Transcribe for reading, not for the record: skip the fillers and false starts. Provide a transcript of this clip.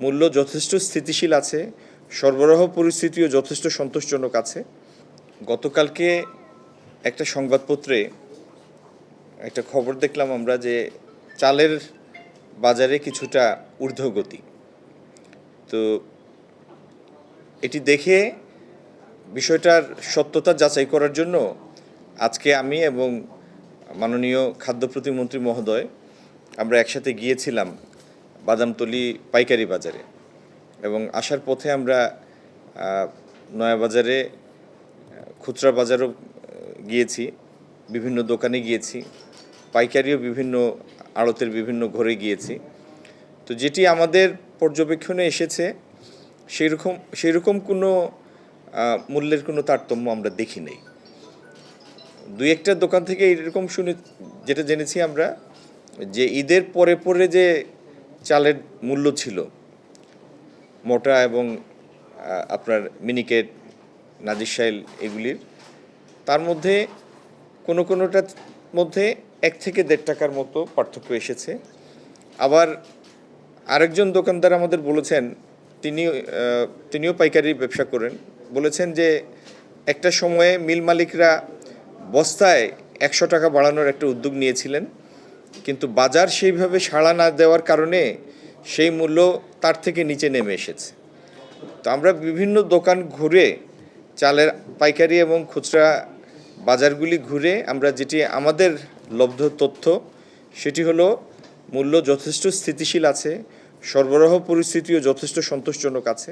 মূল্য যথেষ্ট স্থিতিশীল আছে, সরবরাহ পরিস্থিতিও যথেষ্ট সন্তোষজনক আছে। গতকালকে একটা সংবাদপত্রে একটা খবর দেখলাম আমরা যে চালের বাজারে কিছুটা ঊর্ধ্বগতি। তো এটি দেখে বিষয়টার সত্যতা যাচাই করার জন্য আজকে আমি এবং মাননীয় খাদ্য প্রতিমন্ত্রী মহোদয় আমরা একসাথে গিয়েছিলাম বাদামতলী পাইকারি বাজারে, এবং আসার পথে আমরা নয়াবাজারে খুচরা বাজারও গিয়েছি, বিভিন্ন দোকানে গিয়েছি, পাইকারিও বিভিন্ন আড়তের বিভিন্ন ঘরে গিয়েছি। তো যেটি আমাদের পর্যবেক্ষণে এসেছে সেইরকম কোনো মূল্যের কোনো তারতম্য আমরা দেখি নাই। দুই একটা দোকান থেকে এরকম যেটা জেনেছি আমরা যে ঈদের পরে পরে যে চালের মূল্য ছিল মোটা এবং আপনার মিনিকেট, নাজিরশাইল এগুলির, তার মধ্যে কোনোটার মধ্যে 1 থেকে 1.5 টাকার মতো পার্থক্য এসেছে। আবার আরেকজন দোকানদার আমাদের বলেছেন, তিনিও পাইকারি ব্যবসা করেন, বলেছেন যে একটা সময়ে মিল মালিকরা বস্তায় 100 টাকা বাড়ানোর একটা উদ্যোগ নিয়েছিলেন, কিন্তু বাজার সেইভাবে সাড়া না দেওয়ার কারণে সেই মূল্য তার থেকে নিচে নেমে এসেছে। তো আমরা বিভিন্ন দোকান ঘুরে, চালের পাইকারি এবং খুচরা বাজারগুলি ঘুরে আমরা যেটি আমাদের লব্ধ তথ্য সেটি হলো মূল্য যথেষ্ট স্থিতিশীল আছে, সরবরাহ পরিস্থিতিও যথেষ্ট সন্তোষজনক আছে।